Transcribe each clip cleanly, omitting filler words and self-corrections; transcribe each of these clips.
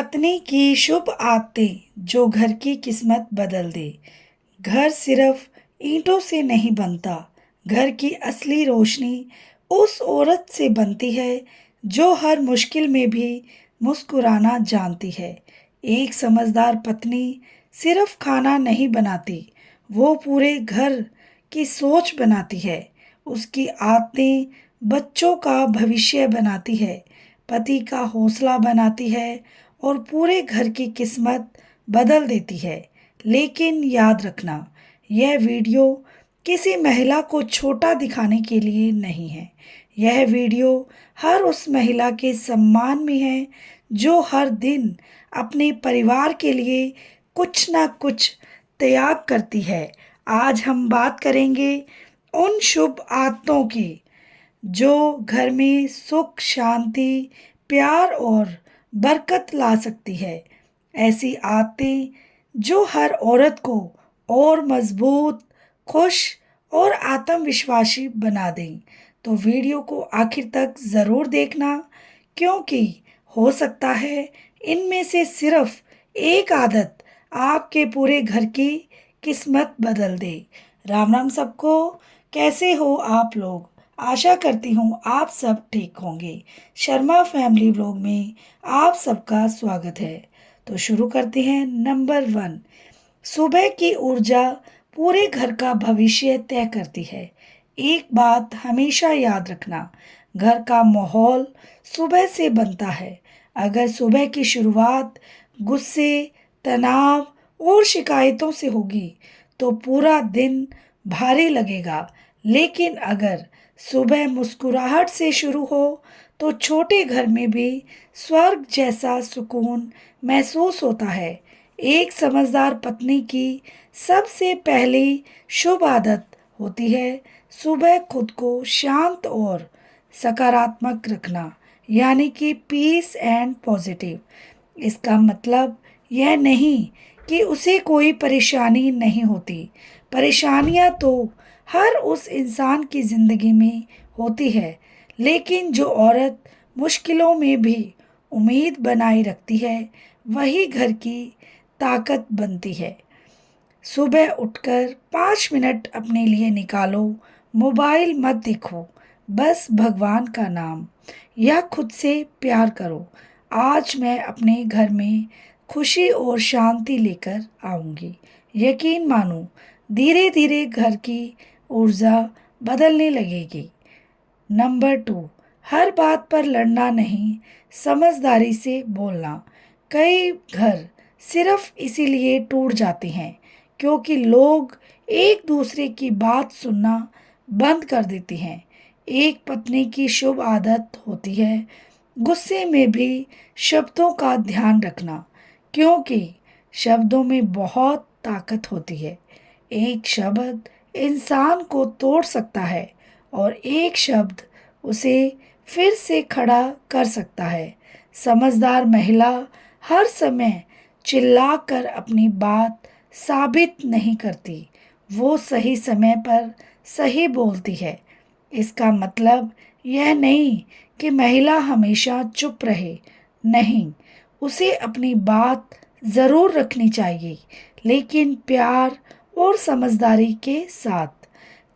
पत्नी की शुभ आदतें जो घर की किस्मत बदल दे। घर सिर्फ ईंटों से नहीं बनता। घर की असली रोशनी उस औरत से बनती है जो हर मुश्किल में भी मुस्कुराना जानती है। एक समझदार पत्नी सिर्फ खाना नहीं बनाती, वो पूरे घर की सोच बनाती है। उसकी आदतें बच्चों का भविष्य बनाती है, पति का हौसला बनाती है और पूरे घर की किस्मत बदल देती है। लेकिन याद रखना, यह वीडियो किसी महिला को छोटा दिखाने के लिए नहीं है। यह वीडियो हर उस महिला के सम्मान में है जो हर दिन अपने परिवार के लिए कुछ ना कुछ त्याग करती है। आज हम बात करेंगे उन शुभ आदतों की जो घर में सुख, शांति, प्यार और बरकत ला सकती है। ऐसी आदतें जो हर औरत को और मजबूत, खुश और आत्मविश्वासी बना दें। तो वीडियो को आखिर तक ज़रूर देखना, क्योंकि हो सकता है इनमें से सिर्फ एक आदत आपके पूरे घर की किस्मत बदल दे। राम राम सबको, कैसे हो आप लोग? आशा करती हूँ आप सब ठीक होंगे। शर्मा फैमिली व्लॉग में आप सबका स्वागत है। तो शुरू करते हैं। नंबर 1, सुबह की ऊर्जा पूरे घर का भविष्य तय करती है। एक बात हमेशा याद रखना, घर का माहौल सुबह से बनता है। अगर सुबह की शुरुआत गुस्से, तनाव और शिकायतों से होगी तो पूरा दिन भारी लगेगा। लेकिन अगर सुबह मुस्कुराहट से शुरू हो तो छोटे घर में भी स्वर्ग जैसा सुकून महसूस होता है। एक समझदार पत्नी की सबसे पहली शुभ आदत होती है सुबह खुद को शांत और सकारात्मक रखना, यानी कि पीस एंड पॉजिटिव। इसका मतलब यह नहीं कि उसे कोई परेशानी नहीं होती। परेशानियां तो हर उस इंसान की ज़िंदगी में होती है, लेकिन जो औरत मुश्किलों में भी उम्मीद बनाए रखती है वही घर की ताकत बनती है। सुबह उठकर 5 मिनट अपने लिए निकालो, मोबाइल मत देखो, बस भगवान का नाम या खुद से प्यार करो। आज मैं अपने घर में खुशी और शांति लेकर आऊंगी। यकीन मानो, धीरे धीरे घर की ऊर्जा बदलने लगेगी। नंबर 2, हर बात पर लड़ना नहीं, समझदारी से बोलना। कई घर सिर्फ इसीलिए टूट जाते हैं क्योंकि लोग एक दूसरे की बात सुनना बंद कर देते हैं। एक पत्नी की शुभ आदत होती है गुस्से में भी शब्दों का ध्यान रखना, क्योंकि शब्दों में बहुत ताकत होती है। एक शब्द इंसान को तोड़ सकता है और एक शब्द उसे फिर से खड़ा कर सकता है। समझदार महिला हर समय चिल्लाकर अपनी बात साबित नहीं करती, वो सही समय पर सही बोलती है। इसका मतलब यह नहीं कि महिला हमेशा चुप रहे, नहीं, उसे अपनी बात ज़रूर रखनी चाहिए, लेकिन प्यार और समझदारी के साथ।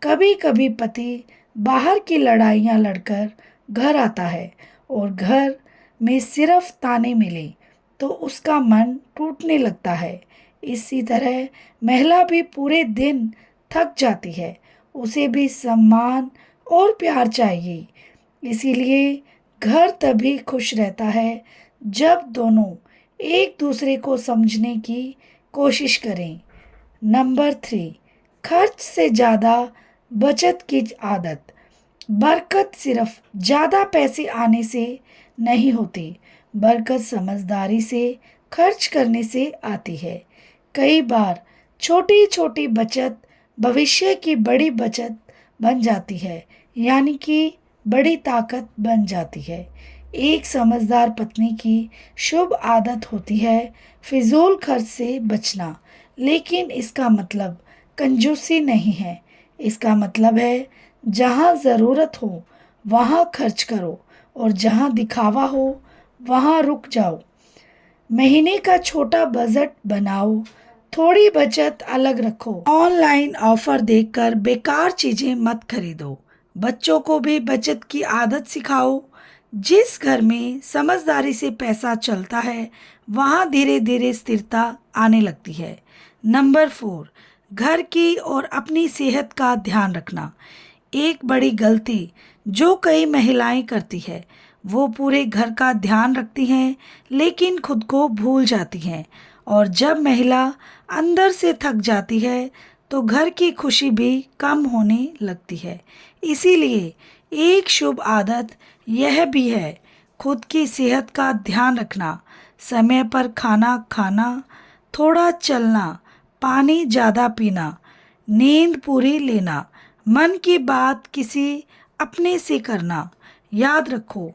कभी कभी पति बाहर की लड़ाइयाँ लड़कर घर आता है और घर में सिर्फ ताने मिले तो उसका मन टूटने लगता है। इसी तरह महिला भी पूरे दिन थक जाती है, उसे भी सम्मान और प्यार चाहिए। इसीलिए घर तभी खुश रहता है जब दोनों एक दूसरे को समझने की कोशिश करें। नंबर 3, खर्च से ज़्यादा बचत की आदत। बरकत सिर्फ ज़्यादा पैसे आने से नहीं होती, बरकत समझदारी से खर्च करने से आती है। कई बार छोटी छोटी बचत भविष्य की बड़ी बचत बन जाती है, यानी कि बड़ी ताकत बन जाती है। एक समझदार पत्नी की शुभ आदत होती है फिजूल खर्च से बचना, लेकिन इसका मतलब कंजूसी नहीं है। इसका मतलब है जहाँ ज़रूरत हो वहाँ खर्च करो और जहाँ दिखावा हो वहाँ रुक जाओ। महीने का छोटा बजट बनाओ, थोड़ी बचत अलग रखो। ऑनलाइन ऑफर देखकर बेकार चीजें मत खरीदो। बच्चों को भी बचत की आदत सिखाओ। जिस घर में समझदारी से पैसा चलता है, वहां धीरे धीरे स्थिरता आने लगती है। नंबर 4, घर की और अपनी सेहत का ध्यान रखना। एक बड़ी गलती जो कई महिलाएं करती है, वो पूरे घर का ध्यान रखती हैं लेकिन खुद को भूल जाती हैं, और जब महिला अंदर से थक जाती है तो घर की खुशी भी कम होने लगती है। इसीलिए एक शुभ आदत यह भी है, खुद की सेहत का ध्यान रखना, समय पर खाना खाना, थोड़ा चलना, पानी ज़्यादा पीना, नींद पूरी लेना, मन की बात किसी अपने से करना। याद रखो,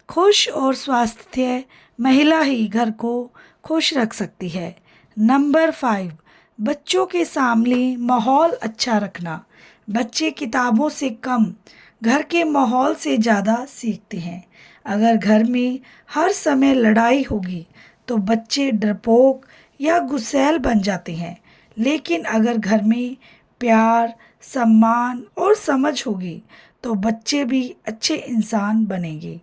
खुश और स्वास्थ्य महिला ही घर को खुश रख सकती है। नंबर 5, बच्चों के सामने माहौल अच्छा रखना। बच्चे किताबों से कम घर के माहौल से ज़्यादा सीखते हैं। अगर घर में हर समय लड़ाई होगी तो बच्चे डरपोक या गुस्सैल बन जाते हैं। लेकिन अगर घर में प्यार, सम्मान और समझ होगी तो बच्चे भी अच्छे इंसान बनेंगे।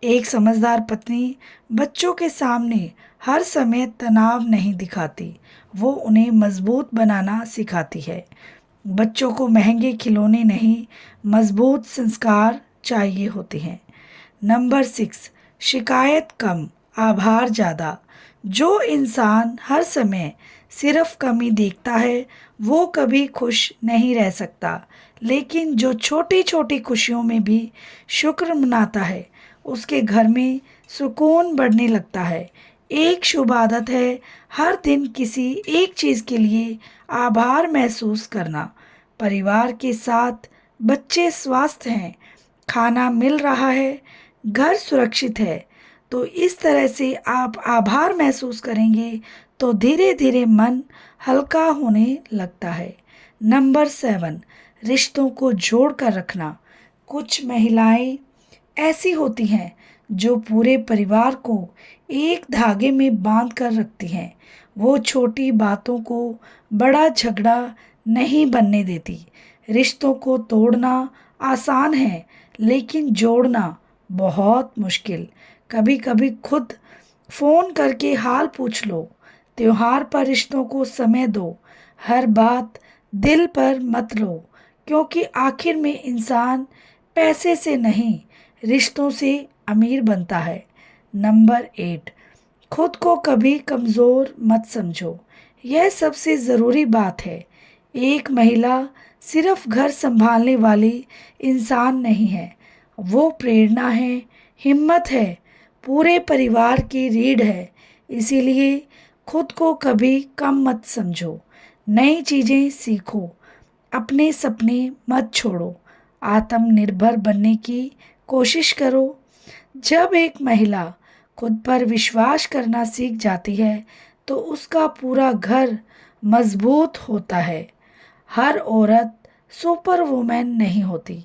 एक समझदार पत्नी बच्चों के सामने हर समय तनाव नहीं दिखाती, वो उन्हें मजबूत बनाना सिखाती है। बच्चों को महंगे खिलौने नहीं, मजबूत संस्कार चाहिए होते हैं। नंबर 6, शिकायत कम, आभार ज़्यादा। जो इंसान हर समय सिर्फ कमी देखता है, वो कभी खुश नहीं रह सकता। लेकिन जो छोटी छोटी खुशियों में भी शुक्र मनाता है, उसके घर में सुकून बढ़ने लगता है। एक शुभ आदत है हर दिन किसी एक चीज़ के लिए आभार महसूस करना। परिवार के साथ, बच्चे स्वस्थ हैं, खाना मिल रहा है, घर सुरक्षित है। तो इस तरह से आप आभार महसूस करेंगे तो धीरे धीरे मन हल्का होने लगता है। नंबर 7, रिश्तों को जोड़ कर रखना। कुछ महिलाएं ऐसी होती हैं जो पूरे परिवार को एक धागे में बांध कर रखती हैं। वो छोटी बातों को बड़ा झगड़ा नहीं बनने देती। रिश्तों को तोड़ना आसान है, लेकिन जोड़ना बहुत मुश्किल। कभी कभी खुद फ़ोन करके हाल पूछ लो। त्योहार पर रिश्तों को समय दो। हर बात दिल पर मत लो, क्योंकि आखिर में इंसान पैसे से नहीं, रिश्तों से अमीर बनता है। नंबर 8, खुद को कभी कमज़ोर मत समझो। यह सबसे ज़रूरी बात है। एक महिला सिर्फ घर संभालने वाली इंसान नहीं है, वो प्रेरणा है, हिम्मत है, पूरे परिवार की रीढ़ है। इसीलिए खुद को कभी कम मत समझो। नई चीज़ें सीखो, अपने सपने मत छोड़ो, आत्मनिर्भर बनने की कोशिश करो। जब एक महिला खुद पर विश्वास करना सीख जाती है तो उसका पूरा घर मजबूत होता है। हर औरत सुपर वुमेन नहीं होती,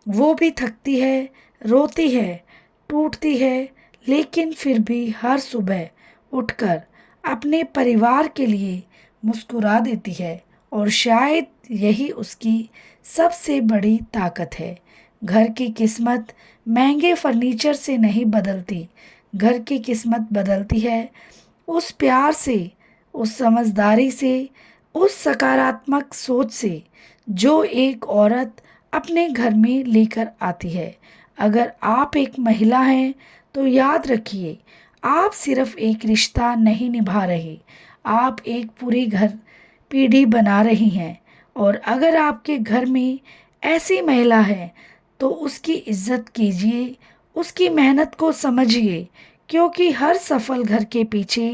वो भी थकती है, रोती है, टूटती है, लेकिन फिर भी हर सुबह उठकर अपने परिवार के लिए मुस्कुरा देती है, और शायद यही उसकी सबसे बड़ी ताकत है। घर की किस्मत महंगे फर्नीचर से नहीं बदलती, घर की किस्मत बदलती है उस प्यार से, उस समझदारी से, उस सकारात्मक सोच से जो एक औरत अपने घर में लेकर आती है। अगर आप एक महिला हैं तो याद रखिए, आप सिर्फ एक रिश्ता नहीं निभा रहे, आप एक पूरी घर पीढ़ी बना रही हैं। और अगर आपके घर में ऐसी महिला है तो उसकी इज्जत कीजिए, उसकी मेहनत को समझिए, क्योंकि हर सफल घर के पीछे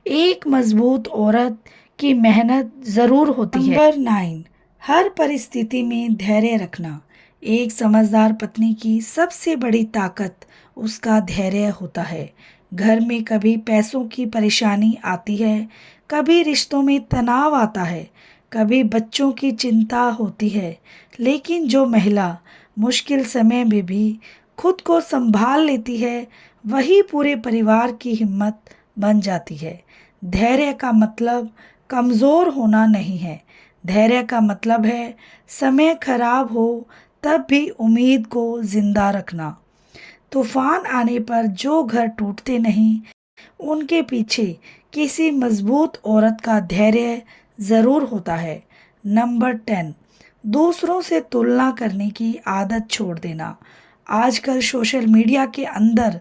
एक मजबूत औरत की मेहनत ज़रूर होती है। नंबर 9, हर परिस्थिति में धैर्य रखना। एक समझदार पत्नी की सबसे बड़ी ताकत उसका धैर्य होता है। घर में कभी पैसों की परेशानी आती है, कभी रिश्तों में तनाव आता है, कभी बच्चों की चिंता होती है, लेकिन जो महिला मुश्किल समय में भी खुद को संभाल लेती है, वही पूरे परिवार की हिम्मत बन जाती है। धैर्य का मतलब कमज़ोर होना नहीं है। धैर्य का मतलब है समय खराब हो तब भी उम्मीद को जिंदा रखना। तूफान आने पर जो घर टूटते नहीं, उनके पीछे किसी मजबूत औरत का धैर्य ज़रूर होता है। नंबर 10, दूसरों से तुलना करने की आदत छोड़ देना। आजकल सोशल मीडिया के अंदर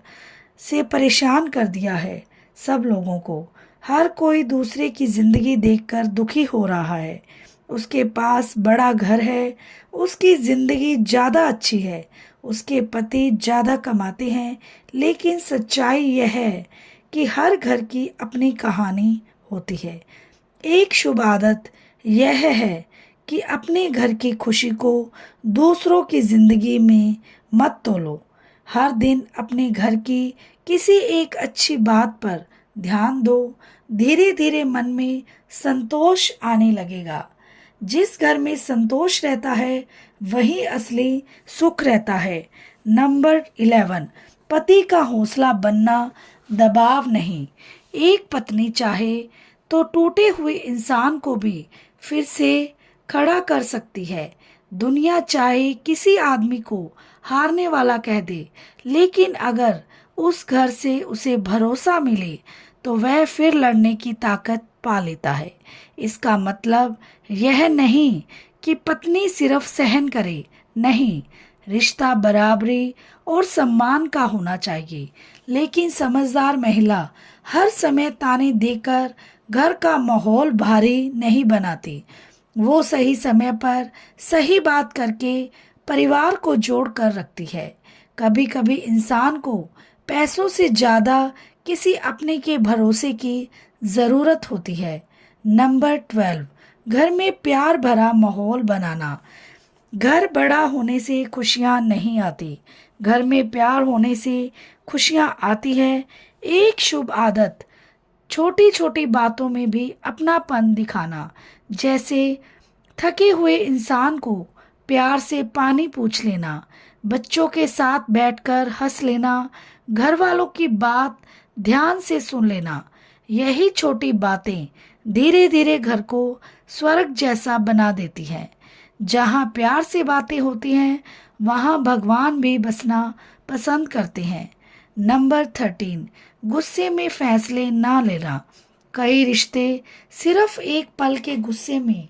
से परेशान कर दिया है सब लोगों को। हर कोई दूसरे की ज़िंदगी देखकर दुखी हो रहा है। उसके पास बड़ा घर है, उसकी ज़िंदगी ज़्यादा अच्छी है, उसके पति ज़्यादा कमाते हैं, लेकिन सच्चाई यह है कि हर घर की अपनी कहानी होती है। एक शुभ आदत यह है कि अपने घर की खुशी को दूसरों की ज़िंदगी में मत तोलो। हर दिन अपने घर की किसी एक अच्छी बात पर ध्यान दो। धीरे धीरे मन में संतोष आने लगेगा। जिस घर में संतोष रहता है वही असली सुख रहता है। नंबर 11, पति का हौसला बनना, दबाव नहीं। एक पत्नी चाहे तो टूटे हुए इंसान को भी फिर से खड़ा कर सकती है। दुनिया चाहे किसी आदमी को हारने वाला कह दे, लेकिन अगर उस घर से उसे भरोसा मिले तो वह फिर लड़ने की ताकत पा लेता है। इसका मतलब यह नहीं कि पत्नी सिर्फ सहन करे, नहीं, रिश्ता बराबरी और सम्मान का होना चाहिए। लेकिन समझदार महिला हर समय ताने देकर घर का माहौल भारी नहीं बनाती। वो सही समय पर सही बात करके परिवार को जोड़ कर रखती है। कभी कभी इंसान को पैसों से ज़्यादा किसी अपने के भरोसे की ज़रूरत होती है। नंबर 12, घर में प्यार भरा माहौल बनाना। घर बड़ा होने से खुशियाँ नहीं आती, घर में प्यार होने से खुशियाँ आती है। एक शुभ आदत छोटी छोटी बातों में भी अपनापन दिखाना, जैसे थके हुए इंसान को प्यार से पानी पूछ लेना, बच्चों के साथ बैठकर हंस लेना, घर वालों की बात ध्यान से सुन लेना। यही छोटी बातें धीरे धीरे घर को स्वर्ग जैसा बना देती हैं। जहाँ प्यार से बातें होती हैं वहाँ भगवान भी बसना पसंद करते हैं। नंबर 13, गुस्से में फैसले ना लेना। कई रिश्ते सिर्फ एक पल के गुस्से में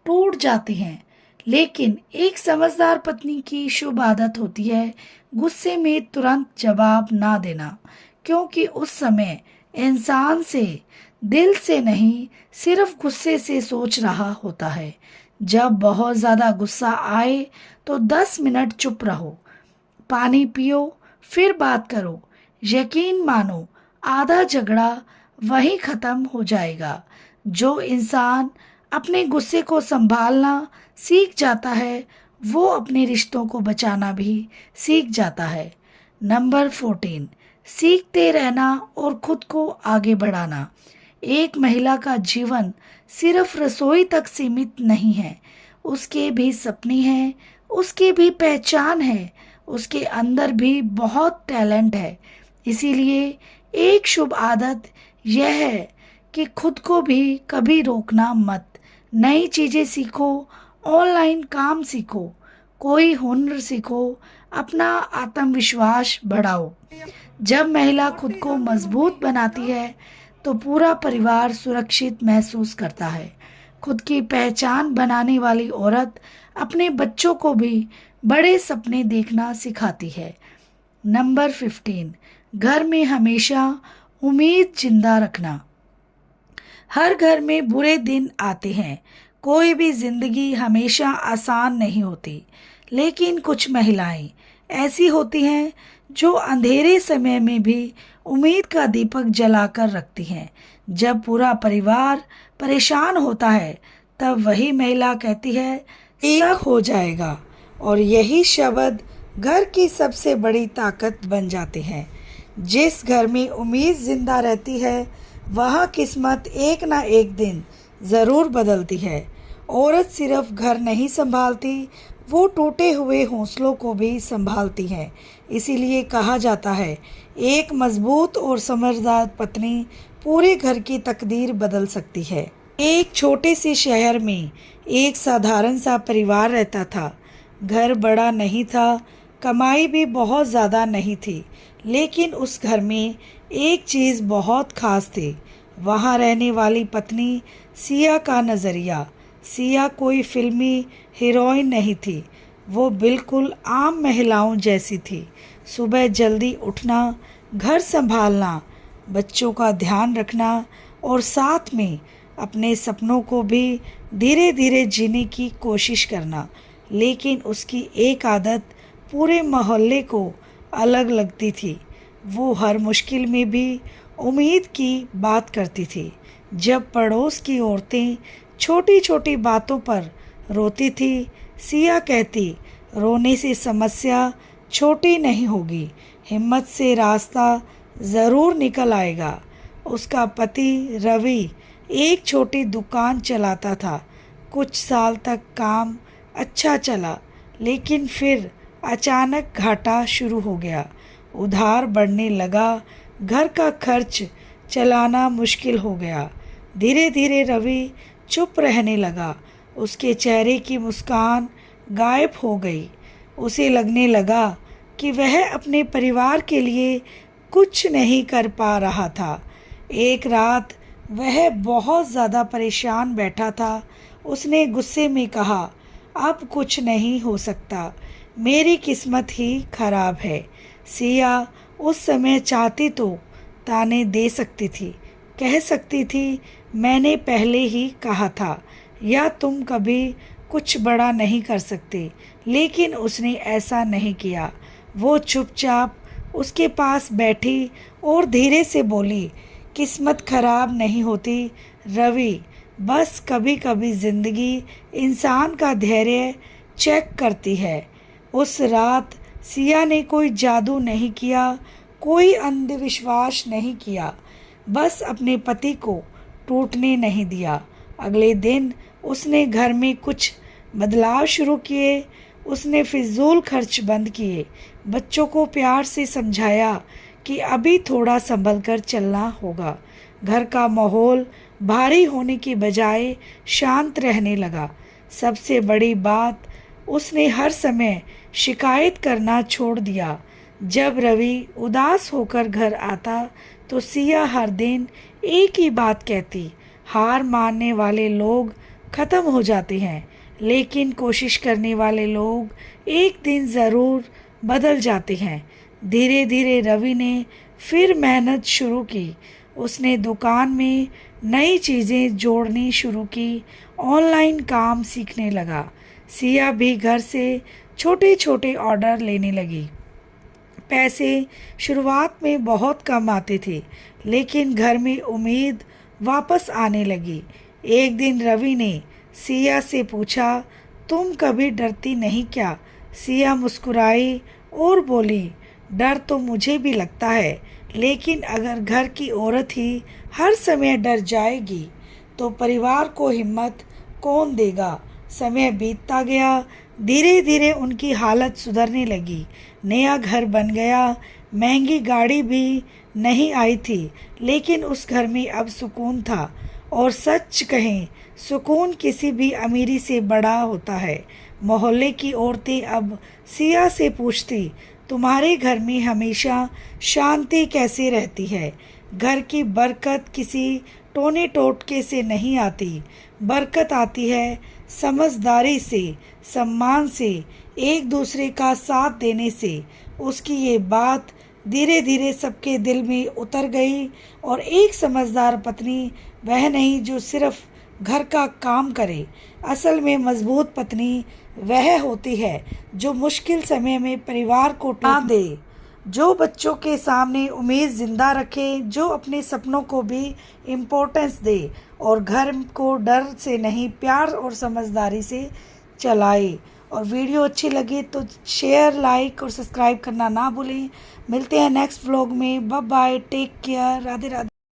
टूट जाते हैं, लेकिन एक समझदार पत्नी की शुभ आदत होती है गुस्से में तुरंत जवाब ना देना, क्योंकि उस समय इंसान से दिल से नहीं, सिर्फ गुस्से से सोच रहा होता है। जब बहुत ज़्यादा गुस्सा आए तो 10 मिनट चुप रहो, पानी पियो, फिर बात करो। यकीन मानो आधा झगड़ा वहीं ख़त्म हो जाएगा। जो इंसान अपने गुस्से को संभालना सीख जाता है वो अपने रिश्तों को बचाना भी सीख जाता है। नंबर 14, सीखते रहना और खुद को आगे बढ़ाना। एक महिला का जीवन सिर्फ रसोई तक सीमित नहीं है, उसके भी सपने हैं, उसकी भी पहचान है, उसके अंदर भी बहुत टैलेंट है। इसीलिए एक शुभ आदत यह है कि खुद को भी कभी रोकना मत। नई चीज़ें सीखो, ऑनलाइन काम सीखो, कोई हुनर सीखो, अपना आत्मविश्वास बढ़ाओ। जब महिला खुद को मजबूत बनाती है तो पूरा परिवार सुरक्षित महसूस करता है। खुद की पहचान बनाने वाली औरत अपने बच्चों को भी बड़े सपने देखना सिखाती है। नंबर 15, घर में हमेशा उम्मीद जिंदा रखना। हर घर में बुरे दिन आते हैं, कोई भी जिंदगी हमेशा आसान नहीं होती, लेकिन कुछ महिलाएं ऐसी होती हैं जो अंधेरे समय में भी उम्मीद का दीपक जलाकर रखती हैं। जब पूरा परिवार परेशान होता है तब वही महिला कहती है सब हो जाएगा, और यही शब्द घर की सबसे बड़ी ताकत बन जाते हैं। जिस घर में उम्मीद जिंदा रहती है वहाँ किस्मत एक ना एक दिन ज़रूर बदलती है। औरत सिर्फ घर नहीं संभालती, वो टूटे हुए हौसलों को भी संभालती हैं। इसीलिए कहा जाता है एक मजबूत और समझदार पत्नी पूरे घर की तकदीर बदल सकती है। एक छोटे से शहर में एक साधारण सा परिवार रहता था। घर बड़ा नहीं था, कमाई भी बहुत ज़्यादा नहीं थी, लेकिन उस घर में एक चीज़ बहुत ख़ास थी। वहाँ रहने वाली पत्नी सिया का नज़रिया। सिया कोई फिल्मी हीरोइन नहीं थी, वो बिल्कुल आम महिलाओं जैसी थी। सुबह जल्दी उठना, घर संभालना, बच्चों का ध्यान रखना और साथ में अपने सपनों को भी धीरे धीरे जीने की कोशिश करना। लेकिन उसकी एक आदत पूरे मोहल्ले को अलग लगती थी। वो हर मुश्किल में भी उम्मीद की बात करती थी। जब पड़ोस की औरतें छोटी छोटी बातों पर रोती थी, सिया कहती, रोने से समस्या छोटी नहीं होगी, हिम्मत से रास्ता ज़रूर निकल आएगा। उसका पति रवि एक छोटी दुकान चलाता था। कुछ साल तक काम अच्छा चला, लेकिन फिर अचानक घाटा शुरू हो गया। उधार बढ़ने लगा, घर का खर्च चलाना मुश्किल हो गया। धीरे धीरे रवि चुप रहने लगा। उसके चेहरे की मुस्कान गायब हो गई। उसे लगने लगा कि वह अपने परिवार के लिए कुछ नहीं कर पा रहा था। एक रात वह बहुत ज़्यादा परेशान बैठा था। उसने गुस्से में कहा, अब कुछ नहीं हो सकता, मेरी किस्मत ही खराब है। सिया उस समय चाहती तो ताने दे सकती थी, कह सकती थी, मैंने पहले ही कहा था, या तुम कभी कुछ बड़ा नहीं कर सकते। लेकिन उसने ऐसा नहीं किया। वो चुपचाप उसके पास बैठी और धीरे से बोली, किस्मत खराब नहीं होती रवि, बस कभी कभी ज़िंदगी इंसान का धैर्य चेक करती है। उस रात सिया ने कोई जादू नहीं किया, कोई अंधविश्वास नहीं किया, बस अपने पति को टूटने नहीं दिया। अगले दिन उसने घर में कुछ बदलाव शुरू किए। उसने फिजूल खर्च बंद किए, बच्चों को प्यार से समझाया कि अभी थोड़ा संभल कर चलना होगा। घर का माहौल भारी होने की बजाय शांत रहने लगा। सबसे बड़ी बात, उसने हर समय शिकायत करना छोड़ दिया। जब रवि उदास होकर घर आता तो सिया हर दिन एक ही बात कहती, हार मानने वाले लोग ख़त्म हो जाते हैं, लेकिन कोशिश करने वाले लोग एक दिन ज़रूर बदल जाते हैं। धीरे धीरे रवि ने फिर मेहनत शुरू की। उसने दुकान में नई चीज़ें जोड़नी शुरू की, ऑनलाइन काम सीखने लगा। सिया भी घर से छोटे छोटे ऑर्डर लेने लगी। पैसे शुरुआत में बहुत कम आते थे, लेकिन घर में उम्मीद वापस आने लगी। एक दिन रवि ने सिया से पूछा, तुम कभी डरती नहीं क्या? सिया मुस्कुराई और बोली, डर तो मुझे भी लगता है, लेकिन अगर घर की औरत ही हर समय डर जाएगी तो परिवार को हिम्मत कौन देगा? समय बीतता गया। धीरे धीरे उनकी हालत सुधरने लगी। नया घर बन गया, महंगी गाड़ी भी नहीं आई थी, लेकिन उस घर में अब सुकून था। और सच कहें, सुकून किसी भी अमीरी से बड़ा होता है। मोहल्ले की औरतें अब सिया से पूछती, तुम्हारे घर में हमेशा शांति कैसे रहती है? घर की बरकत किसी टोने टोटके से नहीं आती, बरकत आती है समझदारी से, सम्मान से, एक दूसरे का साथ देने से। उसकी ये बात धीरे धीरे सबके दिल में उतर गई। और एक समझदार पत्नी वह नहीं जो सिर्फ घर का काम करे, असल में मजबूत पत्नी वह होती है जो मुश्किल समय में परिवार को टूटने दे, जो बच्चों के सामने उम्मीद जिंदा रखे, जो अपने सपनों को भी इम्पोर्टेंस दे और घर को डर से नहीं प्यार और समझदारी से चलाए। और वीडियो अच्छी लगे तो शेयर, लाइक और सब्सक्राइब करना ना भूलें। मिलते हैं नेक्स्ट व्लॉग में। Bye bye, take care, Radhe Radhe.